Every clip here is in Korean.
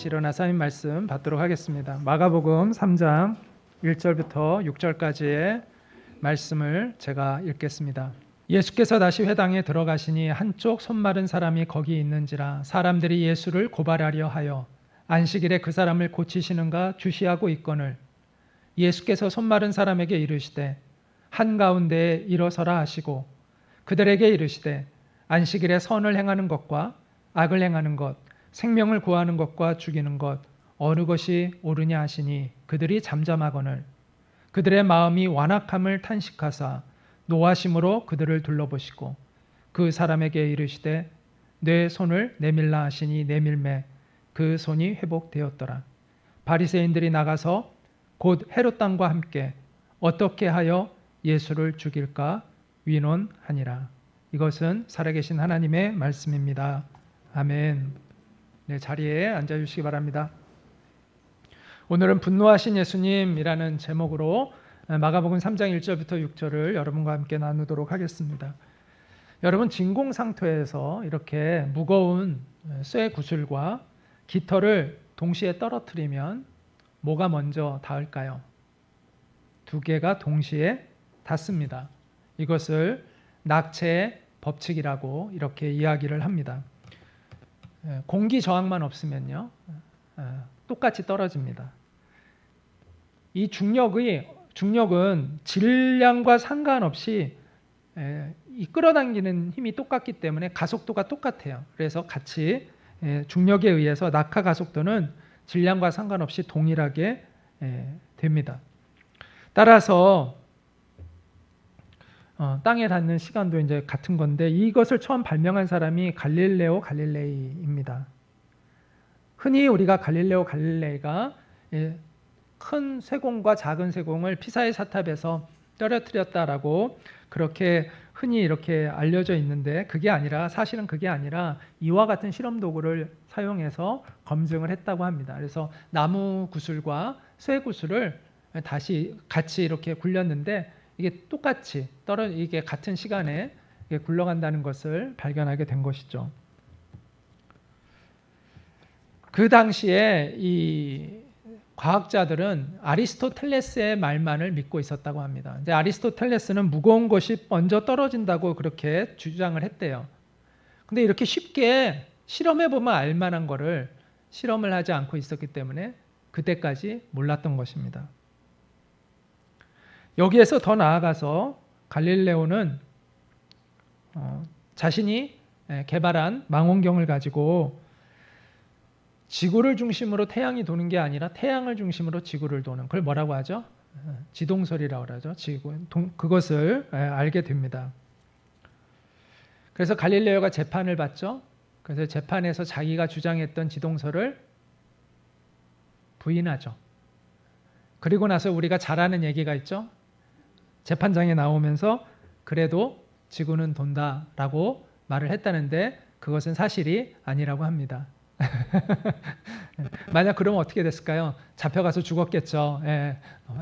같이 일어나서 하나님 말씀 받도록 하겠습니다. 마가복음 3장 1절부터 6절까지의 말씀을 제가 읽겠습니다. 예수께서 다시 회당에 들어가시니 한쪽 손 마른 사람이 거기 있는지라 사람들이 예수를 고발하려 하여 안식일에 그 사람을 고치시는가 주시하고 있거늘 예수께서 손 마른 사람에게 이르시되 한가운데에 일어서라 하시고 그들에게 이르시되 안식일에 선을 행하는 것과 악을 행하는 것 생명을 구하는 것과 죽이는 것 어느 것이 옳으냐 하시니 그들이 잠잠하거늘 그들의 마음이 완악함을 탄식하사 노하심으로 그들을 둘러보시고 그 사람에게 이르시되 내 손을 내밀라 하시니 내밀매 그 손이 회복되었더라. 바리새인들이 나가서 곧 헤롯 당과 함께 어떻게 하여 예수를 죽일까 위논하니라. 이것은 살아계신 하나님의 말씀입니다. 아멘. 네, 자리에 앉아주시기 바랍니다. 오늘은 분노하신 예수님이라는 제목으로 마가복음 3장 1절부터 6절을 여러분과 함께 나누도록 하겠습니다. 여러분 진공상토에서 이렇게 무거운 쇠 구슬과 깃털을 동시에 떨어뜨리면 뭐가 먼저 닿을까요? 두 개가 동시에 닿습니다. 이것을 낙체의 법칙이라고 이렇게 이야기를 합니다. 공기 저항만 없으면요 똑같이 떨어집니다. 이 중력은 질량과 상관없이 이 끌어당기는 힘이 똑같기 때문에 가속도가 똑같아요. 그래서 같이 중력에 의해서 낙하 가속도는 질량과 상관없이 동일하게 됩니다. 따라서 땅에 닿는 시간도 이제 같은 건데 이것을 처음 발명한 사람이 갈릴레오 갈릴레이입니다. 흔히 우리가 갈릴레오 갈릴레이가 큰 쇠공과 작은 쇠공을 피사의 사탑에서 떨어뜨렸다라고 그렇게 흔히 이렇게 알려져 있는데 사실은 그게 아니라 이와 같은 실험 도구를 사용해서 검증을 했다고 합니다. 그래서 나무 구슬과 쇠 구슬을 다시 같이 이렇게 굴렸는데 이게 똑같이 이게 같은 시간에 굴러간다는 것을 발견하게 된 것이죠. 그 당시에 이 과학자들은 아리스토텔레스의 말만을 믿고 있었다고 합니다. 이제 아리스토텔레스는 무거운 것이 먼저 떨어진다고 그렇게 주장을 했대요. 근데 이렇게 쉽게 실험해 보면 알 만한 거를 실험을 하지 않고 있었기 때문에 그때까지 몰랐던 것입니다. 여기에서 더 나아가서 갈릴레오는 자신이 개발한 망원경을 가지고 지구를 중심으로 태양이 도는 게 아니라 태양을 중심으로 지구를 도는 그걸 뭐라고 하죠? 지동설이라고 하죠. 그것을 알게 됩니다. 그래서 갈릴레오가 재판을 받죠. 그래서 재판에서 자기가 주장했던 지동설을 부인하죠. 그리고 나서 우리가 잘 아는 얘기가 있죠. 재판장에 나오면서 그래도 지구는 돈다라고 말을 했다는데 그것은 사실이 아니라고 합니다. 만약 그러면 어떻게 됐을까요? 잡혀가서 죽었겠죠.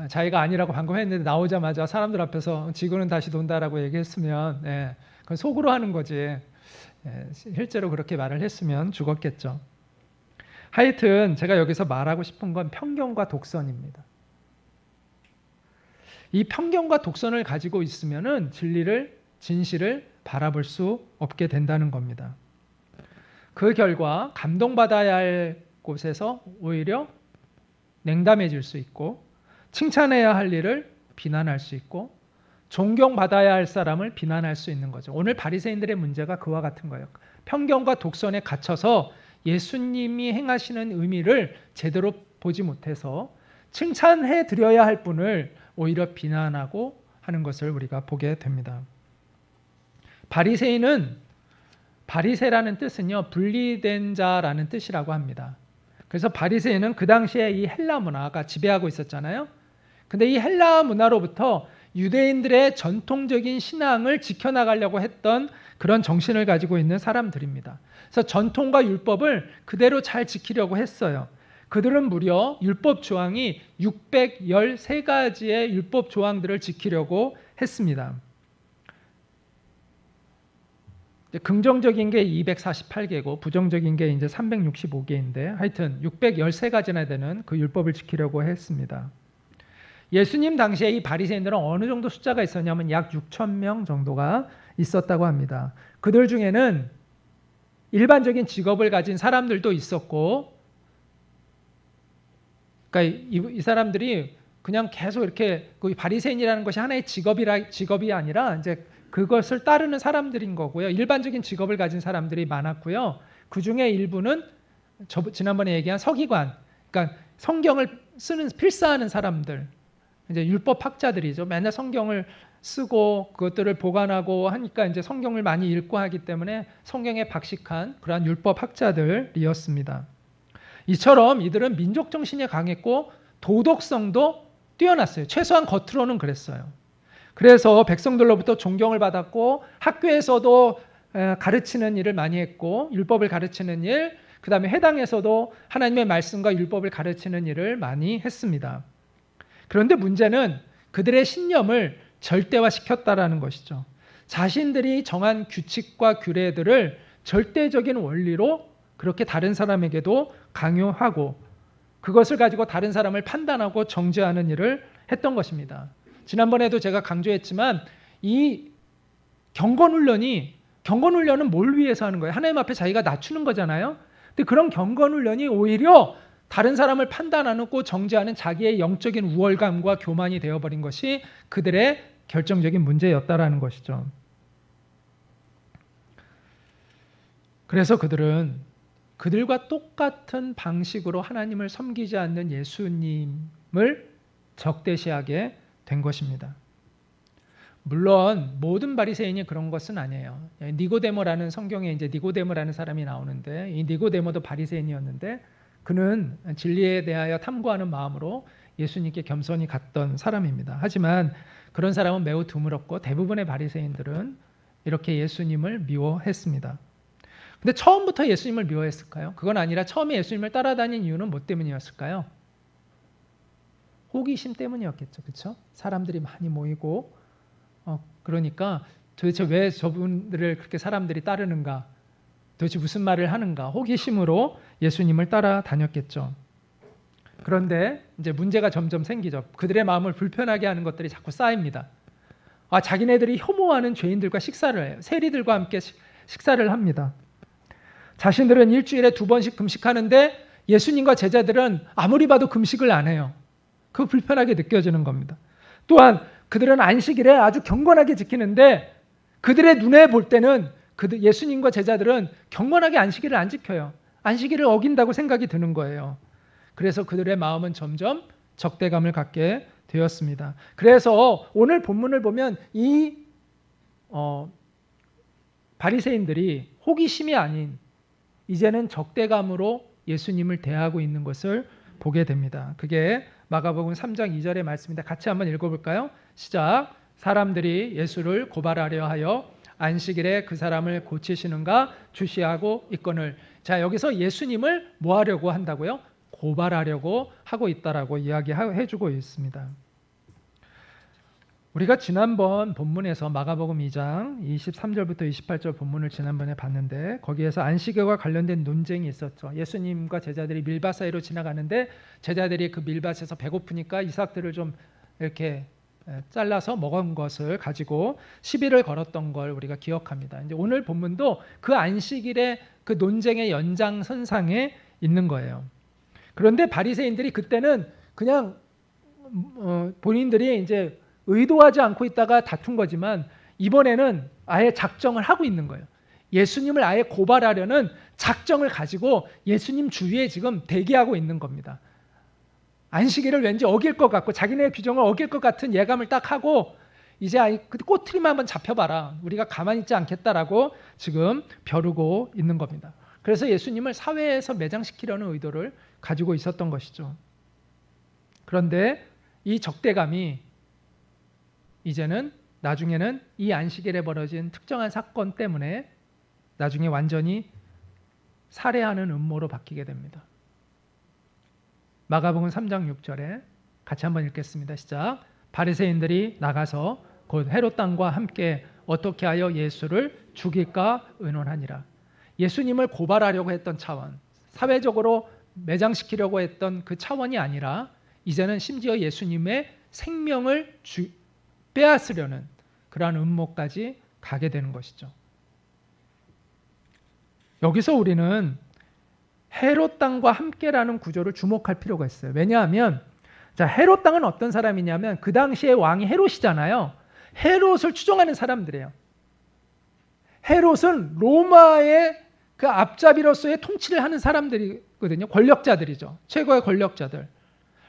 자기가 아니라고 방금 했는데 나오자마자 사람들 앞에서 지구는 다시 돈다라고 얘기했으면 그건 속으로 하는 거지. 실제로 그렇게 말을 했으면 죽었겠죠. 하여튼 제가 여기서 말하고 싶은 건 편견과 독선입니다. 이 편견과 독선을 가지고 있으면은 진실을 바라볼 수 없게 된다는 겁니다. 그 결과 감동받아야 할 곳에서 오히려 냉담해질 수 있고 칭찬해야 할 일을 비난할 수 있고 존경받아야 할 사람을 비난할 수 있는 거죠. 오늘 바리새인들의 문제가 그와 같은 거예요. 편견과 독선에 갇혀서 예수님이 행하시는 의미를 제대로 보지 못해서 칭찬해 드려야 할 분을 오히려 비난하고 하는 것을 우리가 보게 됩니다. 바리새라는 뜻은요 분리된 자라는 뜻이라고 합니다. 그래서 바리새인은 그 당시에 이 헬라 문화가 지배하고 있었잖아요. 근데 이 헬라 문화로부터 유대인들의 전통적인 신앙을 지켜나가려고 했던 그런 정신을 가지고 있는 사람들입니다. 그래서 전통과 율법을 그대로 잘 지키려고 했어요. 그들은 무려 율법 조항이 613가지의 율법 조항들을 지키려고 했습니다. 긍정적인 게 248개고 부정적인 게 이제 365개인데 하여튼 613가지나 되는 그 율법을 지키려고 했습니다. 예수님 당시에 이 바리새인들은 어느 정도 숫자가 있었냐면 약 6천 명 정도가 있었다고 합니다. 그들 중에는 일반적인 직업을 가진 사람들도 있었고, 그러니까 이 사람들이 그냥 계속 이렇게 그 바리새인이라는 것이 하나의 직업이 아니라 이제 그것을 따르는 사람들인 거고요. 일반적인 직업을 가진 사람들이 많았고요. 그 중에 일부는 지난번에 얘기한 서기관, 그러니까 성경을 쓰는 필사하는 사람들, 이제 율법학자들이죠. 맨날 성경을 쓰고 그것들을 보관하고 하니까 이제 성경을 많이 읽고 하기 때문에 성경에 박식한 그러한 율법학자들이었습니다. 이처럼 이들은 민족 정신이 강했고 도덕성도 뛰어났어요. 최소한 겉으로는 그랬어요. 그래서 백성들로부터 존경을 받았고 학교에서도 가르치는 일을 많이 했고 율법을 가르치는 일, 그 다음에 회당에서도 하나님의 말씀과 율법을 가르치는 일을 많이 했습니다. 그런데 문제는 그들의 신념을 절대화시켰다라는 것이죠. 자신들이 정한 규칙과 규례들을 절대적인 원리로 그렇게 다른 사람에게도 강요하고 그것을 가지고 다른 사람을 판단하고 정죄하는 일을 했던 것입니다. 지난번에도 제가 강조했지만 이 경건훈련은 뭘 위해서 하는 거예요? 하나님 앞에 자기가 낮추는 거잖아요. 근데 그런 경건훈련이 오히려 다른 사람을 판단하고 정죄하는 자기의 영적인 우월감과 교만이 되어버린 것이 그들의 결정적인 문제였다라는 것이죠. 그래서 그들은 그들과 똑같은 방식으로 하나님을 섬기지 않는 예수님을 적대시하게 된 것입니다. 물론 모든 바리새인이 그런 것은 아니에요. 니고데모라는 성경에 이제 니고데모라는 사람이 나오는데 이 니고데모도 바리새인이었는데 그는 진리에 대하여 탐구하는 마음으로 예수님께 겸손히 갔던 사람입니다. 하지만 그런 사람은 매우 드물었고 대부분의 바리새인들은 이렇게 예수님을 미워했습니다. 근데 처음부터 예수님을 미워했을까요? 그건 아니라 처음에 예수님을 따라다닌 이유는 뭐 때문이었을까요? 호기심 때문이었겠죠. 그렇죠? 사람들이 많이 모이고 그러니까 도대체 왜 저분들을 그렇게 사람들이 따르는가? 도대체 무슨 말을 하는가? 호기심으로 예수님을 따라다녔겠죠. 그런데 이제 문제가 점점 생기죠. 그들의 마음을 불편하게 하는 것들이 자꾸 쌓입니다. 자기네들이 혐오하는 죄인들과 식사를 해요. 세리들과 함께 식사를 합니다. 자신들은 일주일에 2번씩 금식하는데 예수님과 제자들은 아무리 봐도 금식을 안 해요. 그거 불편하게 느껴지는 겁니다. 또한 그들은 안식일에 아주 경건하게 지키는데 그들의 눈에 볼 때는 예수님과 제자들은 경건하게 안식일을 안 지켜요. 안식일을 어긴다고 생각이 드는 거예요. 그래서 그들의 마음은 점점 적대감을 갖게 되었습니다. 그래서 오늘 본문을 보면 이 바리새인들이 호기심이 아닌 이제는 적대감으로 예수님을 대하고 있는 것을 보게 됩니다. 그게 마가복음 3장 2절의 말씀입니다. 같이 한번 읽어볼까요? 시작. 사람들이 예수를 고발하려 하여 안식일에 그 사람을 고치시는가 주시하고 있거늘. 자, 여기서 예수님을 뭐 하려고 한다고요? 고발하려고 하고 있다라고 이야기해주고 있습니다. 우리가 지난번 본문에서 마가복음 2장 23절부터 28절 본문을 지난번에 봤는데 거기에서 안식일과 관련된 논쟁이 있었죠. 예수님과 제자들이 밀밭 사이로 지나가는데 제자들이 그 밀밭에서 배고프니까 이삭들을 좀 이렇게 잘라서 먹은 것을 가지고 시비를 걸었던 걸 우리가 기억합니다. 이제 오늘 본문도 그 안식일의 그 논쟁의 연장선상에 있는 거예요. 그런데 바리새인들이 그때는 그냥 본인들이 이제 의도하지 않고 있다가 다툰 거지만 이번에는 아예 작정을 하고 있는 거예요. 예수님을 아예 고발하려는 작정을 가지고 예수님 주위에 지금 대기하고 있는 겁니다. 안식일을 왠지 어길 것 같고 자기네 규정을 어길 것 같은 예감을 딱 하고 이제 꼬투리만 한번 잡혀봐라. 우리가 가만히 있지 않겠다라고 지금 벼르고 있는 겁니다. 그래서 예수님을 사회에서 매장시키려는 의도를 가지고 있었던 것이죠. 그런데 이 적대감이 이제는 나중에는 이 안식일에 벌어진 특정한 사건 때문에 나중에 완전히 살해하는 음모로 바뀌게 됩니다. 마가복음 3장 6절에 같이 한번 읽겠습니다. 시작. 바리새인들이 나가서 곧 헤롯 왕과 함께 어떻게 하여 예수를 죽일까 의논하니라. 예수님을 고발하려고 했던 차원, 사회적으로 매장시키려고 했던 그 차원이 아니라 이제는 심지어 예수님의 생명을 빼앗으려는 그러한 음모까지 가게 되는 것이죠. 여기서 우리는 헤롯 땅과 함께라는 구조를 주목할 필요가 있어요. 왜냐하면 헤롯 땅은 어떤 사람이냐면 그 당시의 왕이 헤롯이잖아요. 헤롯을 추종하는 사람들이에요. 헤롯은 로마의 그 앞잡이로서의 통치를 하는 사람들이거든요. 권력자들이죠. 최고의 권력자들.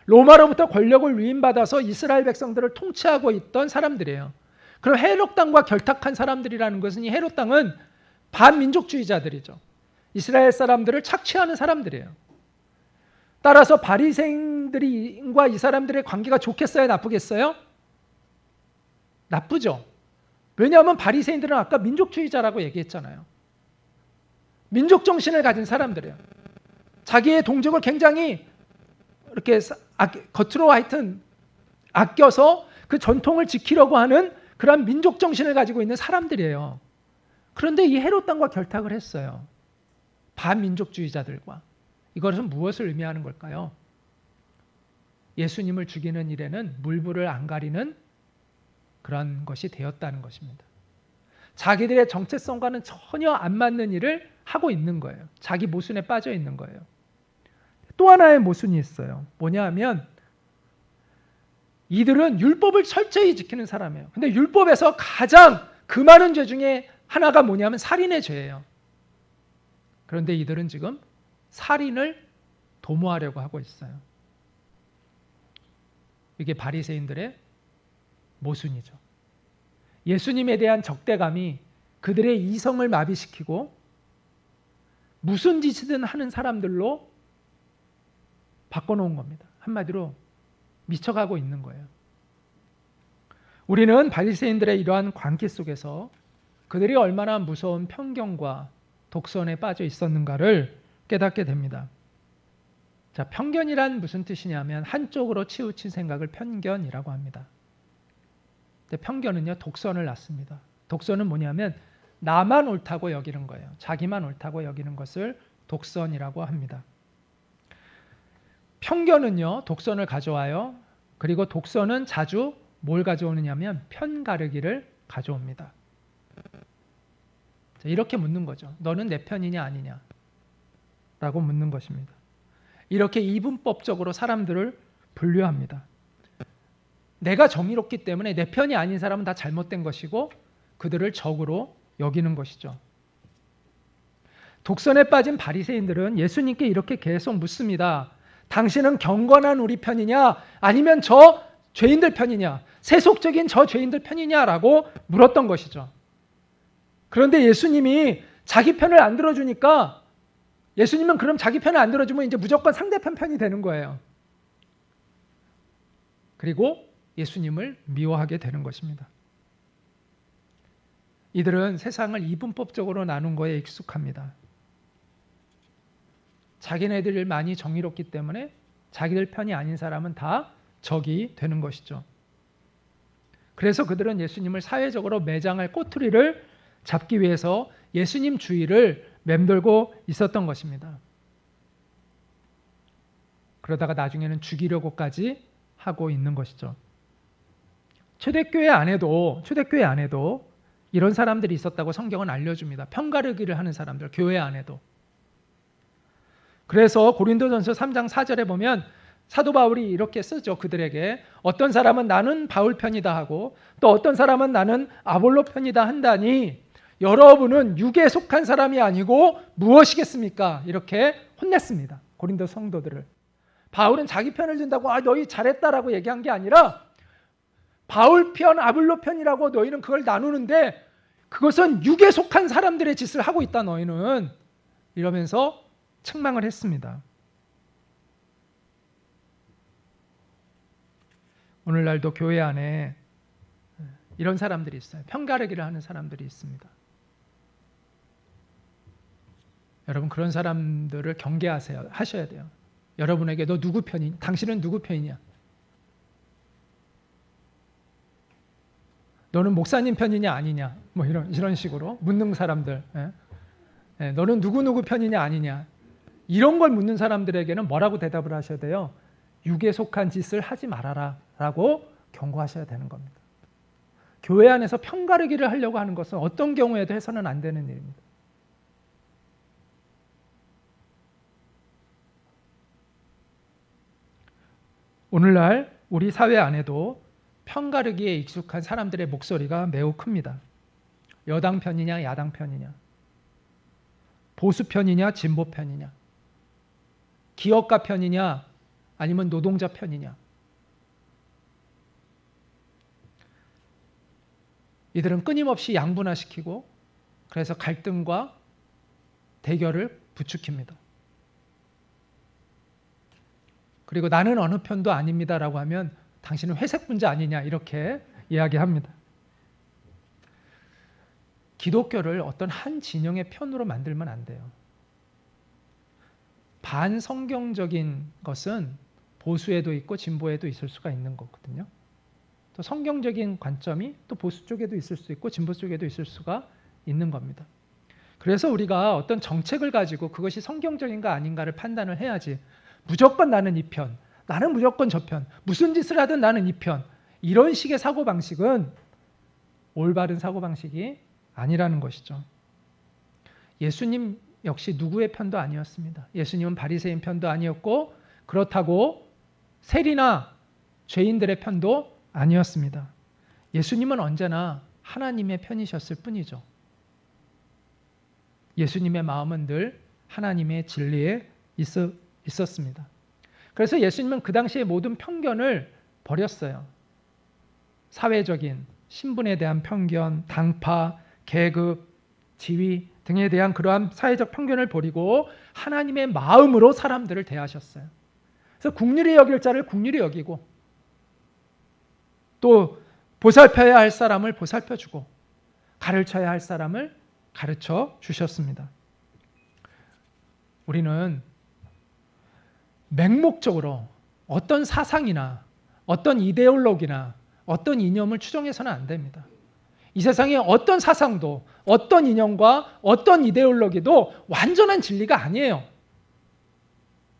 로마로부터 권력을 위임받아서 이스라엘 백성들을 통치하고 있던 사람들이에요. 그럼 헤롯 땅과 결탁한 사람들이라는 것은 이 헤롯 땅은 반민족주의자들이죠. 이스라엘 사람들을 착취하는 사람들이에요. 따라서 바리새인들과 이 사람들의 관계가 좋겠어요? 나쁘겠어요? 나쁘죠. 왜냐하면 바리새인들은 아까 민족주의자라고 얘기했잖아요. 민족 정신을 가진 사람들이에요. 자기의 동족을 굉장히 이렇게 겉으로 하여튼 아껴서 그 전통을 지키려고 하는 그런 민족 정신을 가지고 있는 사람들이에요. 그런데 이 헤롯 땅과 결탁을 했어요. 반민족주의자들과. 이것은 무엇을 의미하는 걸까요? 예수님을 죽이는 일에는 물불을 안 가리는 그런 것이 되었다는 것입니다. 자기들의 정체성과는 전혀 안 맞는 일을 하고 있는 거예요. 자기 모순에 빠져 있는 거예요. 또 하나의 모순이 있어요. 뭐냐 하면 이들은 율법을 철저히 지키는 사람이에요. 근데 율법에서 가장 그 많은 죄 중에 하나가 뭐냐면 살인의 죄예요. 그런데 이들은 지금 살인을 도모하려고 하고 있어요. 이게 바리새인들의 모순이죠. 예수님에 대한 적대감이 그들의 이성을 마비시키고 무슨 짓이든 하는 사람들로 바꿔놓은 겁니다. 한마디로 미쳐가고 있는 거예요. 우리는 바리새인들의 이러한 관계 속에서 그들이 얼마나 무서운 편견과 독선에 빠져 있었는가를 깨닫게 됩니다. 자, 편견이란 무슨 뜻이냐면 한쪽으로 치우친 생각을 편견이라고 합니다. 근데 편견은요, 독선을 낳습니다. 독선은 뭐냐면 나만 옳다고 여기는 거예요. 자기만 옳다고 여기는 것을 독선이라고 합니다. 편견은요, 독선을 가져와요. 그리고 독선은 자주 뭘 가져오느냐면 편가르기를 가져옵니다. 자, 이렇게 묻는 거죠. 너는 내 편이냐 아니냐? 라고 묻는 것입니다. 이렇게 이분법적으로 사람들을 분류합니다. 내가 정의롭기 때문에 내 편이 아닌 사람은 다 잘못된 것이고 그들을 적으로 여기는 것이죠. 독선에 빠진 바리새인들은 예수님께 이렇게 계속 묻습니다. 당신은 경건한 우리 편이냐 아니면 저 죄인들 편이냐, 세속적인 저 죄인들 편이냐라고 물었던 것이죠. 그런데 예수님이 자기 편을 안 들어주니까 예수님은 그럼 자기 편을 안 들어주면 이제 무조건 상대편 편이 되는 거예요. 그리고 예수님을 미워하게 되는 것입니다. 이들은 세상을 이분법적으로 나눈 거에 익숙합니다. 자기네들 많이 정의롭기 때문에 자기들 편이 아닌 사람은 다 적이 되는 것이죠. 그래서 그들은 예수님을 사회적으로 매장할 꼬투리를 잡기 위해서 예수님 주위를 맴돌고 있었던 것입니다. 그러다가 나중에는 죽이려고까지 하고 있는 것이죠. 초대교회 안에도 이런 사람들이 있었다고 성경은 알려줍니다. 편가르기를 하는 사람들, 교회 안에도. 그래서 고린도전서 3장 4절에 보면 사도 바울이 이렇게 쓰죠. 그들에게 어떤 사람은 나는 바울 편이다 하고 또 어떤 사람은 나는 아볼로 편이다 한다니 여러분은 육에 속한 사람이 아니고 무엇이겠습니까? 이렇게 혼냈습니다. 고린도 성도들을. 바울은 자기 편을 든다고 너희 잘했다라고 얘기한 게 아니라 바울 편, 아볼로 편이라고 너희는 그걸 나누는데 그것은 육에 속한 사람들의 짓을 하고 있다 너희는 이러면서 책망을 했습니다. 오늘날도 교회 안에 이런 사람들이 있어요. 편가르기를 하는 사람들이 있습니다. 여러분 그런 사람들을 하셔야 돼요. 여러분에게 너 누구 편이냐? 당신은 누구 편이냐? 너는 목사님 편이냐 아니냐, 뭐 이런 식으로 묻는 사람들, 너는 누구 편이냐 아니냐, 이런 걸 묻는 사람들에게는 뭐라고 대답을 하셔야 돼요? 육에 속한 짓을 하지 말아라 라고 경고하셔야 되는 겁니다. 교회 안에서 편가르기를 하려고 하는 것은 어떤 경우에도 해서는 안 되는 일입니다. 오늘날 우리 사회 안에도 편가르기에 익숙한 사람들의 목소리가 매우 큽니다. 여당 편이냐 야당 편이냐, 보수 편이냐 진보 편이냐, 기업가 편이냐 아니면 노동자 편이냐. 이들은 끊임없이 양분화시키고 그래서 갈등과 대결을 부추깁니다. 그리고 나는 어느 편도 아닙니다라고 하면 당신은 회색 분자 아니냐 이렇게 이야기합니다. 기독교를 어떤 한 진영의 편으로 만들면 안 돼요. 반성경적인 것은 보수에도 있고 진보에도 있을 수가 있는 거거든요. 또 성경적인 관점이 또 보수 쪽에도 있을 수 있고 진보 쪽에도 있을 수가 있는 겁니다. 그래서 우리가 어떤 정책을 가지고 그것이 성경적인가 아닌가를 판단을 해야지, 무조건 나는 이 편, 나는 무조건 저 편, 무슨 짓을 하든 나는 이 편, 이런 식의 사고방식은 올바른 사고방식이 아니라는 것이죠. 예수님 역시 누구의 편도 아니었습니다. 예수님은 바리새인 편도 아니었고 그렇다고 세리나 죄인들의 편도 아니었습니다. 예수님은 언제나 하나님의 편이셨을 뿐이죠. 예수님의 마음은 늘 하나님의 진리에 있었습니다. 그래서 예수님은 그 당시의 모든 편견을 버렸어요. 사회적인 신분에 대한 편견, 당파, 계급, 지위 등에 대한 그러한 사회적 편견을 버리고 하나님의 마음으로 사람들을 대하셨어요. 그래서 긍휼히 여길 자를 긍휼히 여기고 또 보살펴야 할 사람을 보살펴주고 가르쳐야 할 사람을 가르쳐 주셨습니다. 우리는 맹목적으로 어떤 사상이나 어떤 이데올로기나 어떤 이념을 추종해서는 안 됩니다. 이 세상에 어떤 사상도 어떤 이념과 어떤 이데올로기도 완전한 진리가 아니에요.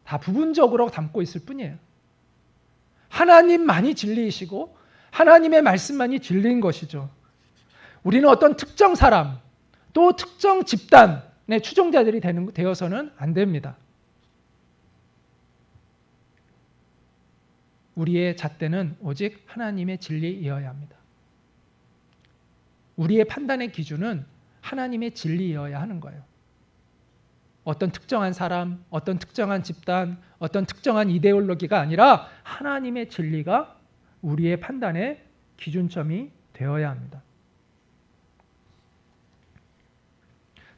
다 부분적으로 담고 있을 뿐이에요. 하나님만이 진리이시고 하나님의 말씀만이 진리인 것이죠. 우리는 어떤 특정 사람 또 특정 집단의 추종자들이 되어서는 안 됩니다. 우리의 잣대는 오직 하나님의 진리이어야 합니다. 우리의 판단의 기준은 하나님의 진리이어야 하는 거예요. 어떤 특정한 사람, 어떤 특정한 집단, 어떤 특정한 이데올로기가 아니라 하나님의 진리가 우리의 판단의 기준점이 되어야 합니다.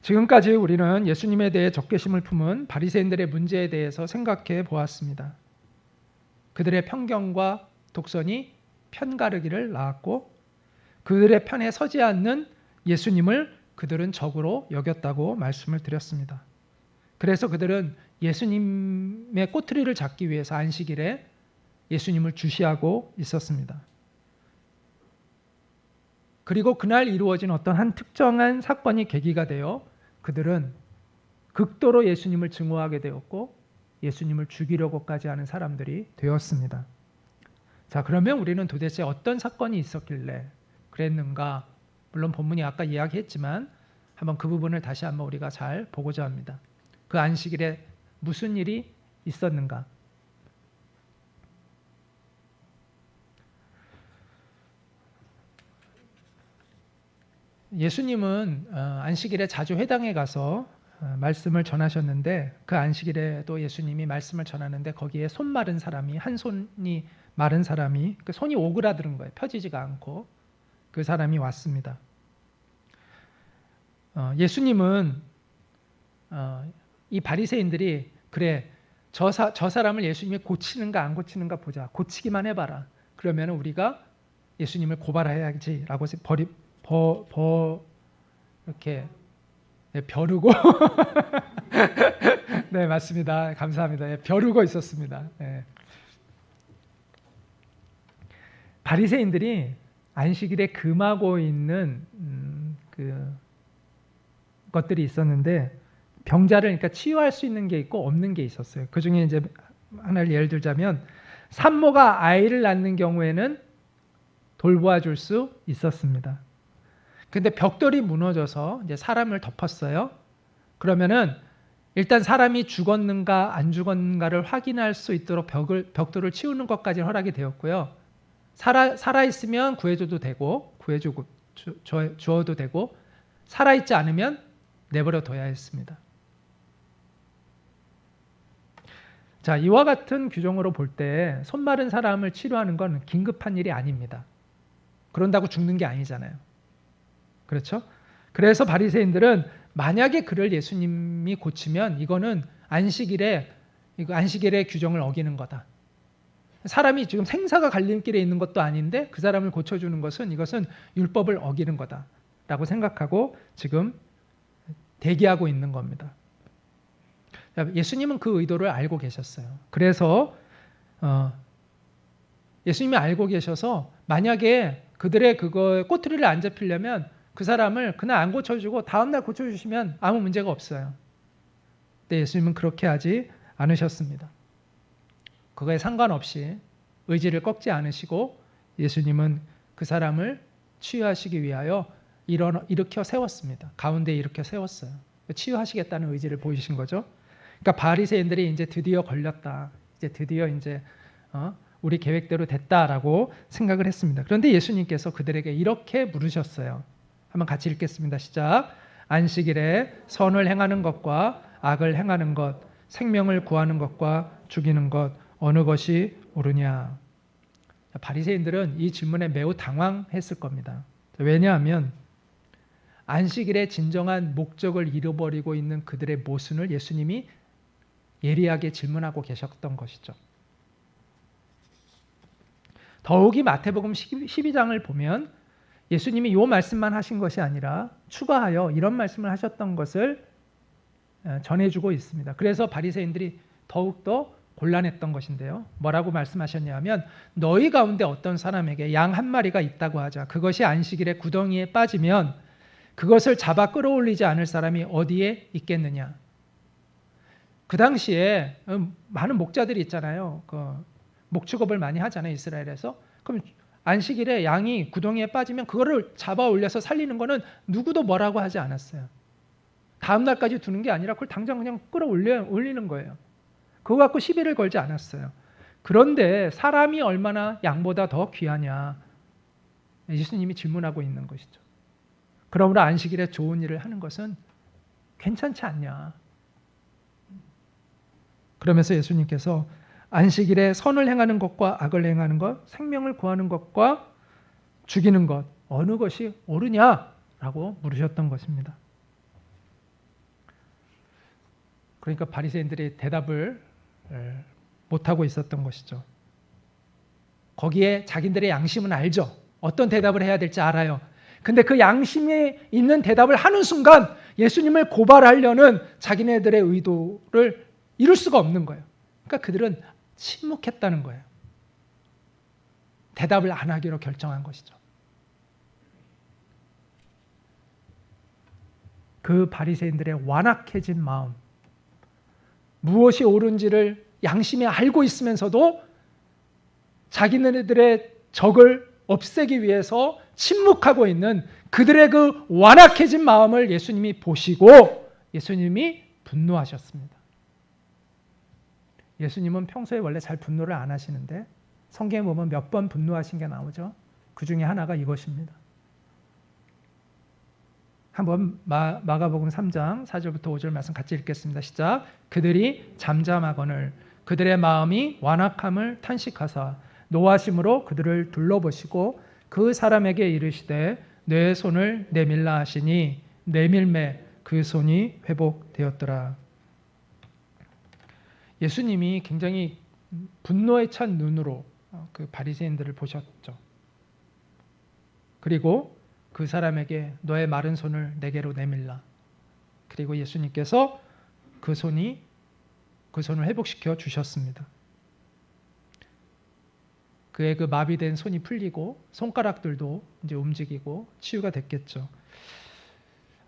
지금까지 우리는 예수님에 대해 적개심을 품은 바리새인들의 문제에 대해서 생각해 보았습니다. 그들의 편견과 독선이 편가르기를 낳았고 그들의 편에 서지 않는 예수님을 그들은 적으로 여겼다고 말씀을 드렸습니다. 그래서 그들은 예수님의 꼬투리를 잡기 위해서 안식일에 예수님을 주시하고 있었습니다. 그리고 그날 이루어진 어떤 한 특정한 사건이 계기가 되어 그들은 극도로 예수님을 증오하게 되었고 예수님을 죽이려고까지 하는 사람들이 되었습니다. 자, 그러면 우리는 도대체 어떤 사건이 있었길래 그랬는가? 물론 본문이 아까 이야기했지만 한번 그 부분을 다시 한번 우리가 잘 보고자 합니다. 그 안식일에 무슨 일이 있었는가? 예수님은 안식일에 자주 회당에 가서 말씀을 전하셨는데 그 안식일에도 예수님이 말씀을 전하는데 거기에 손 마른 사람이, 한 손이 마른 사람이, 그 손이 오그라드는 거예요. 펴지지가 않고 그 사람이 왔습니다. 예수님은 이 바리새인들이 그래 저 사람을 예수님이 고치는가 안 고치는가 보자. 고치기만 해봐라. 그러면 우리가 예수님을 고발해야지라고 이렇게 벼르고 네, 맞습니다. 감사합니다. 벼르고 있었습니다. 바리새인들이 안식일에 금하고 있는 것들이 있었는데 병자를 그러니까 치유할 수 있는 게 있고 없는 게 있었어요. 그 중에 이제 하나를 예를 들자면 산모가 아이를 낳는 경우에는 돌보아 줄 수 있었습니다. 근데 벽돌이 무너져서 이제 사람을 덮었어요. 그러면은 일단 사람이 죽었는가 안 죽었는가를 확인할 수 있도록 벽돌을 치우는 것까지 허락이 되었고요. 살아있으면 구해줘도 되고 주어도 되고 살아있지 않으면 내버려 둬야 했습니다. 자, 이와 같은 규정으로 볼 때 손 마른 사람을 치료하는 건 긴급한 일이 아닙니다. 그런다고 죽는 게 아니잖아요. 그렇죠? 그래서 바리새인들은 만약에 그를 예수님이 고치면 이거는 안식일의 규정을 어기는 거다. 사람이 지금 생사가 갈림길에 있는 것도 아닌데 그 사람을 고쳐주는 것은 이것은 율법을 어기는 거다라고 생각하고 지금 대기하고 있는 겁니다. 예수님은 그 의도를 알고 계셨어요. 그래서 예수님이 알고 계셔서 만약에 그들의 꼬투리를 안 잡히려면 그 사람을 그날 안 고쳐주고 다음날 고쳐주시면 아무 문제가 없어요. 근데 예수님은 그렇게 하지 않으셨습니다. 그거에 상관없이 의지를 꺾지 않으시고 예수님은 그 사람을 치유하시기 위하여 일으켜 세웠습니다. 가운데 일으켜 세웠어요. 치유하시겠다는 의지를 보이신 거죠. 그러니까 바리새인들이 이제 드디어 걸렸다. 이제 드디어 우리 계획대로 됐다라고 생각을 했습니다. 그런데 예수님께서 그들에게 이렇게 물으셨어요. 한번 같이 읽겠습니다. 시작. 안식일에 선을 행하는 것과 악을 행하는 것, 생명을 구하는 것과 죽이는 것 어느 것이 옳으냐? 바리새인들은 이 질문에 매우 당황했을 겁니다. 왜냐하면 안식일의 진정한 목적을 잃어버리고 있는 그들의 모순을 예수님이 예리하게 질문하고 계셨던 것이죠. 더욱이 마태복음 12장을 보면 예수님이 이 말씀만 하신 것이 아니라 추가하여 이런 말씀을 하셨던 것을 전해주고 있습니다. 그래서 바리새인들이 더욱더 곤란했던 것인데요. 뭐라고 말씀하셨냐면 너희 가운데 어떤 사람에게 양 한 마리가 있다고 하자. 그것이 안식일에 구덩이에 빠지면 그것을 잡아 끌어올리지 않을 사람이 어디에 있겠느냐. 그 당시에 많은 목자들이 있잖아요. 목축업을 많이 하잖아요. 이스라엘에서. 그럼 안식일에 양이 구덩이에 빠지면 그거를 잡아 올려서 살리는 거는 누구도 뭐라고 하지 않았어요. 다음 날까지 두는 게 아니라 그걸 당장 그냥 끌어올리는 거예요. 그거 갖고 시비를 걸지 않았어요. 그런데 사람이 얼마나 양보다 더 귀하냐. 예수님이 질문하고 있는 것이죠. 그러므로 안식일에 좋은 일을 하는 것은 괜찮지 않냐. 그러면서 예수님께서 안식일에 선을 행하는 것과 악을 행하는 것, 생명을 구하는 것과 죽이는 것 어느 것이 옳으냐라고 물으셨던 것입니다. 그러니까 바리새인들이 대답을 못하고 있었던 것이죠. 거기에 자기들의 양심은 알죠. 어떤 대답을 해야 될지 알아요. 근데 그 양심에 있는 대답을 하는 순간 예수님을 고발하려는 자기네들의 의도를 이룰 수가 없는 거예요. 그러니까 그들은 침묵했다는 거예요. 대답을 안 하기로 결정한 것이죠. 그 바리새인들의 완악해진 마음, 무엇이 옳은지를 양심에 알고 있으면서도 자기네들의 적을 없애기 위해서 침묵하고 있는 그들의 그 완악해진 마음을 예수님이 보시고 예수님이 분노하셨습니다. 예수님은 평소에 원래 잘 분노를 안 하시는데 성경에 보면 몇 번 분노하신 게 나오죠. 그 중에 하나가 이것입니다. 한번 마가복음 3장 4절부터 5절 말씀 같이 읽겠습니다. 시작. 그들이 잠잠하거늘 그들의 마음이 완악함을 탄식하사 노하심으로 그들을 둘러보시고 그 사람에게 이르시되 내 손을 내밀라 하시니 내밀매 그 손이 회복되었더라. 예수님이 굉장히 분노에 찬 눈으로 그 바리새인들을 보셨죠. 그리고 그 사람에게 너의 마른 손을 내게로 내밀라. 그리고 예수님께서 그 손을 회복시켜 주셨습니다. 그의 그 마비된 손이 풀리고 손가락들도 이제 움직이고 치유가 됐겠죠.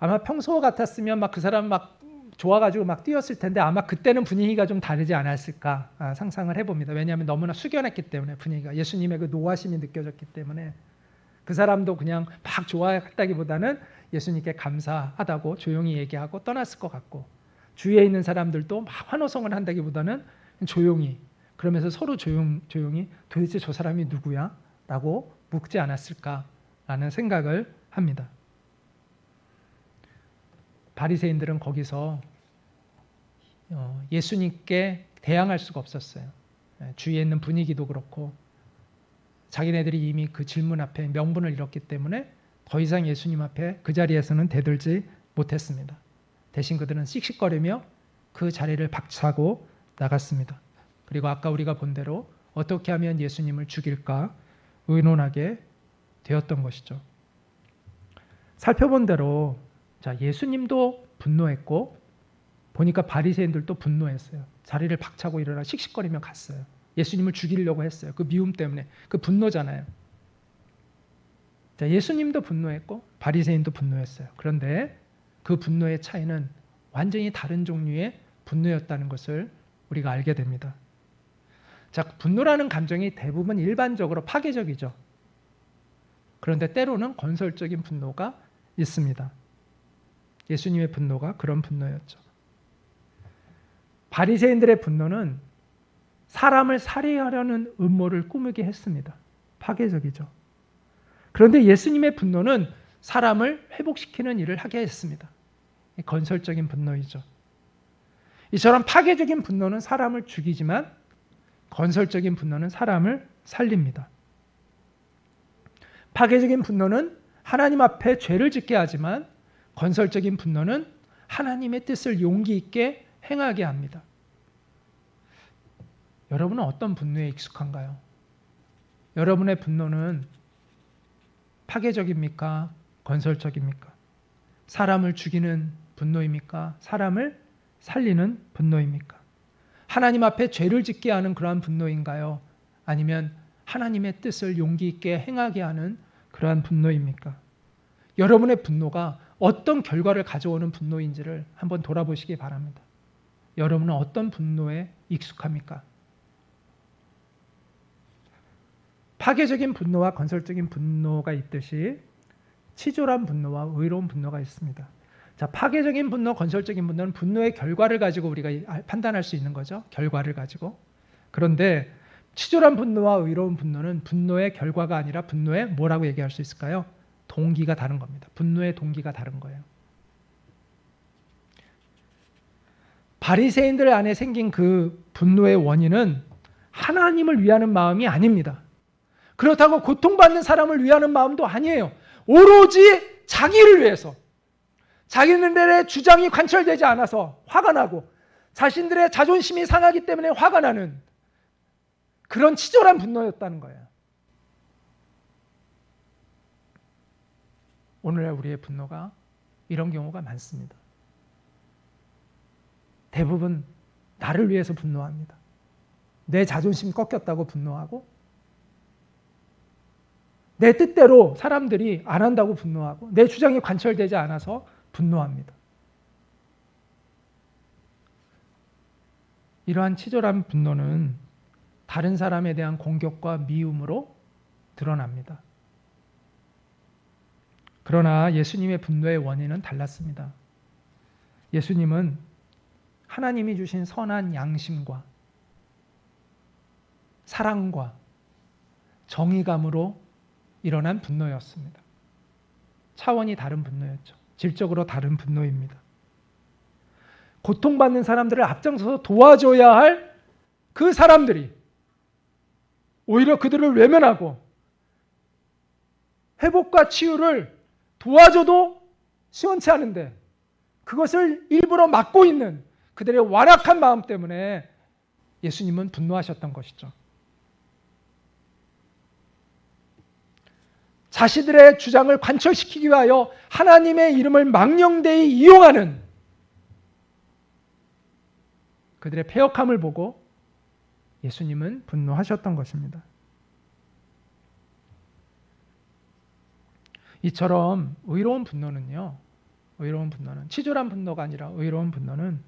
아마 평소 같았으면 막 그 사람 막 좋아가지고 막 뛰었을 텐데 아마 그때는 분위기가 좀 다르지 않았을까 상상을 해봅니다. 왜냐하면 너무나 숙연했기 때문에 분위기가 예수님의 그 노하심이 느껴졌기 때문에 그 사람도 그냥 막 좋아했다기보다는 예수님께 감사하다고 조용히 얘기하고 떠났을 것 같고 주위에 있는 사람들도 막 환호성을 한다기보다는 조용히 그러면서 서로 조용히 도대체 저 사람이 누구야? 라고 묻지 않았을까라는 생각을 합니다. 바리새인들은 거기서 예수님께 대항할 수가 없었어요. 주위에 있는 분위기도 그렇고 자기네들이 이미 그 질문 앞에 명분을 잃었기 때문에 더 이상 예수님 앞에 그 자리에서는 대들지 못했습니다. 대신 그들은 씩씩거리며 그 자리를 박차고 나갔습니다. 그리고 아까 우리가 본 대로 어떻게 하면 예수님을 죽일까 의논하게 되었던 것이죠. 살펴본 대로 자, 예수님도 분노했고 보니까 바리새인들도 분노했어요. 자리를 박차고 일어나 씩씩거리며 갔어요. 예수님을 죽이려고 했어요. 그 미움 때문에. 그 분노잖아요. 자, 예수님도 분노했고 바리새인도 분노했어요. 그런데 그 분노의 차이는 완전히 다른 종류의 분노였다는 것을 우리가 알게 됩니다. 자, 분노라는 감정이 대부분 일반적으로 파괴적이죠. 그런데 때로는 건설적인 분노가 있습니다. 예수님의 분노가 그런 분노였죠. 바리새인들의 분노는 사람을 살해하려는 음모를 꾸미게 했습니다. 파괴적이죠. 그런데 예수님의 분노는 사람을 회복시키는 일을 하게 했습니다. 건설적인 분노이죠. 이처럼 파괴적인 분노는 사람을 죽이지만 건설적인 분노는 사람을 살립니다. 파괴적인 분노는 하나님 앞에 죄를 짓게 하지만 건설적인 분노는 하나님의 뜻을 용기 있게 행하게 합니다. 여러분은 어떤 분노에 익숙한가요? 여러분의 분노는 파괴적입니까? 건설적입니까? 사람을 죽이는 분노입니까? 사람을 살리는 분노입니까? 하나님 앞에 죄를 짓게 하는 그러한 분노인가요? 아니면 하나님의 뜻을 용기 있게 행하게 하는 그러한 분노입니까? 여러분의 분노가 어떤 결과를 가져오는 분노인지를 한번 돌아보시기 바랍니다. 여러분은 어떤 분노에 익숙합니까? 파괴적인 분노와 건설적인 분노가 있듯이 치졸한 분노와 의로운 분노가 있습니다. 자, 파괴적인 분노, 건설적인 분노는 분노의 결과를 가지고 우리가 판단할 수 있는 거죠. 결과를 가지고. 그런데 치졸한 분노와 의로운 분노는 분노의 결과가 아니라 분노의 뭐라고 얘기할 수 있을까요? 동기가 다른 겁니다. 분노의 동기가 다른 거예요. 바리새인들 안에 생긴 그 분노의 원인은 하나님을 위하는 마음이 아닙니다. 그렇다고 고통받는 사람을 위하는 마음도 아니에요. 오로지 자기를 위해서, 자기네들의 주장이 관철되지 않아서 화가 나고 자신들의 자존심이 상하기 때문에 화가 나는 그런 치졸한 분노였다는 거예요. 오늘날 우리의 분노가 이런 경우가 많습니다. 대부분 나를 위해서 분노합니다. 내 자존심이 꺾였다고 분노하고 내 뜻대로 사람들이 안 한다고 분노하고 내 주장이 관철되지 않아서 분노합니다. 이러한 치졸한 분노는 다른 사람에 대한 공격과 미움으로 드러납니다. 그러나 예수님의 분노의 원인은 달랐습니다. 예수님은 하나님이 주신 선한 양심과 사랑과 정의감으로 일어난 분노였습니다. 차원이 다른 분노였죠. 질적으로 다른 분노입니다. 고통받는 사람들을 앞장서서 도와줘야 할 그 사람들이 오히려 그들을 외면하고 회복과 치유를 도와줘도 시원치 않은데 그것을 일부러 막고 있는 그들의 완악한 마음 때문에 예수님은 분노하셨던 것이죠. 자신들의 주장을 관철시키기 위하여 하나님의 이름을 망령되이 이용하는 그들의 패역함을 보고 예수님은 분노하셨던 것입니다. 이처럼 의로운 분노는 치졸한 분노가 아니라 의로운 분노는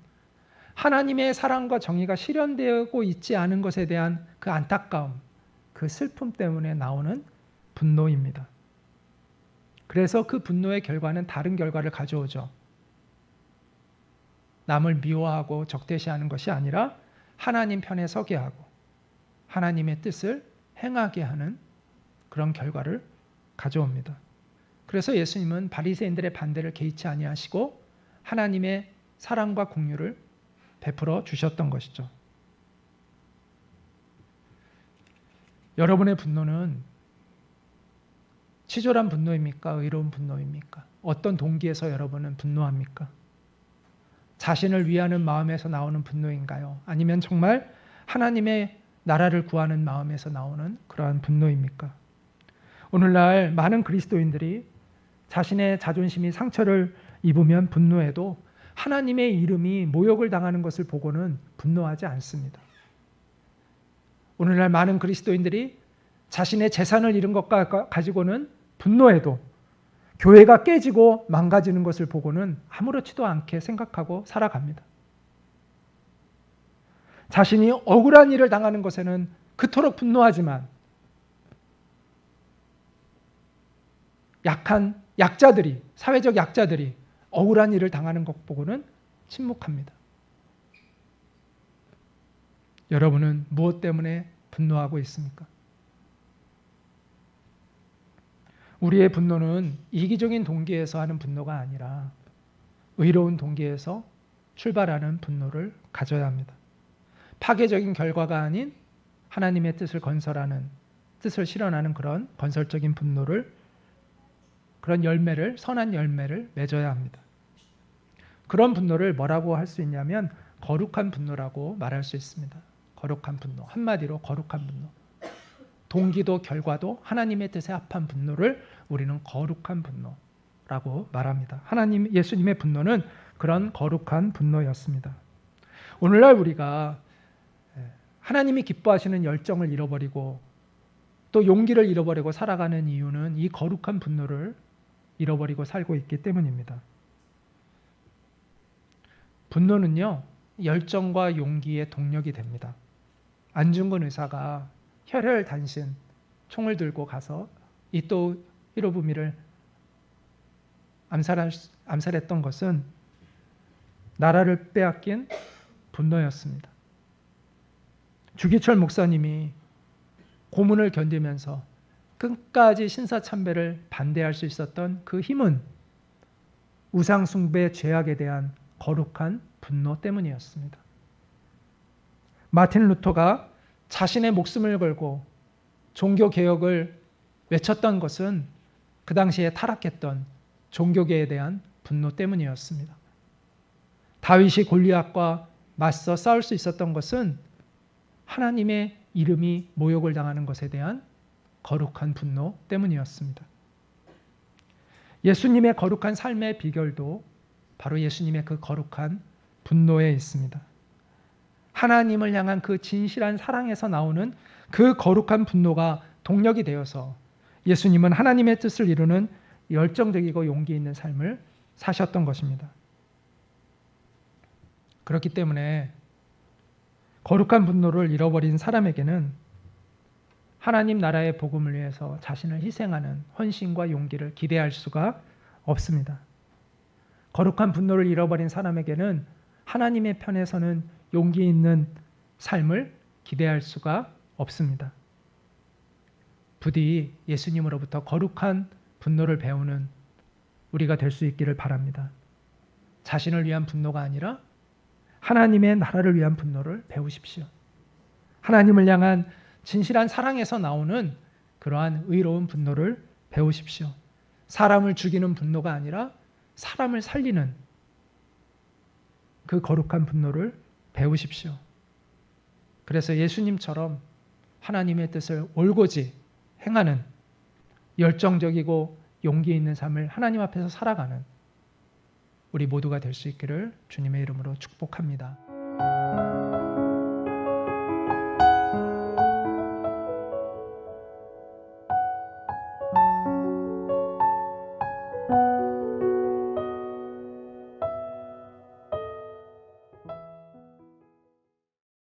하나님의 사랑과 정의가 실현되고 있지 않은 것에 대한 그 안타까움, 그 슬픔 때문에 나오는 분노입니다. 그래서 그 분노의 결과는 다른 결과를 가져오죠. 남을 미워하고 적대시하는 것이 아니라 하나님 편에 서게 하고 하나님의 뜻을 행하게 하는 그런 결과를 가져옵니다. 그래서 예수님은 바리새인들의 반대를 개의치 아니하시고 하나님의 사랑과 긍휼을 베풀어 주셨던 것이죠. 여러분의 분노는 치졸한 분노입니까? 의로운 분노입니까? 어떤 동기에서 여러분은 분노합니까? 자신을 위하는 마음에서 나오는 분노인가요? 아니면 정말 하나님의 나라를 구하는 마음에서 나오는 그러한 분노입니까? 오늘날 많은 그리스도인들이 자신의 자존심이 상처를 입으면 분노해도 하나님의 이름이 모욕을 당하는 것을 보고는 분노하지 않습니다. 오늘날 많은 그리스도인들이 자신의 재산을 잃은 것과 가지고는 분노해도 교회가 깨지고 망가지는 것을 보고는 아무렇지도 않게 생각하고 살아갑니다. 자신이 억울한 일을 당하는 것에는 그토록 분노하지만 약자들이, 사회적 약자들이 억울한 일을 당하는 것 보고는 침묵합니다. 여러분은 무엇 때문에 분노하고 있습니까? 우리의 분노는 이기적인 동기에서 하는 분노가 아니라 의로운 동기에서 출발하는 분노를 가져야 합니다. 파괴적인 결과가 아닌 하나님의 뜻을 실현하는 그런 건설적인 분노를, 그런 열매를, 선한 열매를 맺어야 합니다. 그런 분노를 뭐라고 할 수 있냐면 거룩한 분노라고 말할 수 있습니다. 거룩한 분노, 한마디로 거룩한 분노. 동기도 결과도 하나님의 뜻에 합한 분노를 우리는 거룩한 분노라고 말합니다. 예수님의 분노는 그런 거룩한 분노였습니다. 오늘날 우리가 하나님이 기뻐하시는 열정을 잃어버리고 또 용기를 잃어버리고 살아가는 이유는 이 거룩한 분노를 잃어버리고 살고 있기 때문입니다. 분노는요, 열정과 용기의 동력이 됩니다. 안중근 의사가 혈혈단신 총을 들고 가서 이토 히로부미를 암살했던 것은 나라를 빼앗긴 분노였습니다. 주기철 목사님이 고문을 견디면서 끝까지 신사참배를 반대할 수 있었던 그 힘은 우상숭배 죄악에 대한 거룩한 분노 때문이었습니다. 마틴 루터가 자신의 목숨을 걸고 종교개혁을 외쳤던 것은 그 당시에 타락했던 종교계에 대한 분노 때문이었습니다. 다윗이 골리앗과 맞서 싸울 수 있었던 것은 하나님의 이름이 모욕을 당하는 것에 대한 거룩한 분노 때문이었습니다. 예수님의 거룩한 삶의 비결도 바로 예수님의 그 거룩한 분노에 있습니다. 하나님을 향한 그 진실한 사랑에서 나오는 그 거룩한 분노가 동력이 되어서 예수님은 하나님의 뜻을 이루는 열정적이고 용기 있는 삶을 사셨던 것입니다. 그렇기 때문에 거룩한 분노를 잃어버린 사람에게는 하나님 나라의 복음을 위해서 자신을 희생하는 헌신과 용기를 기대할 수가 없습니다. 거룩한 분노를 잃어버린 사람에게는 하나님의 편에서는 용기 있는 삶을 기대할 수가 없습니다. 부디 예수님으로부터 거룩한 분노를 배우는 우리가 될 수 있기를 바랍니다. 자신을 위한 분노가 아니라 하나님의 나라를 위한 분노를 배우십시오. 하나님을 향한 진실한 사랑에서 나오는 그러한 의로운 분노를 배우십시오. 사람을 죽이는 분노가 아니라 사람을 살리는 그 거룩한 분노를 배우십시오. 그래서 예수님처럼 하나님의 뜻을 올곧이 행하는 열정적이고 용기 있는 삶을 하나님 앞에서 살아가는 우리 모두가 될 수 있기를 주님의 이름으로 축복합니다. 네.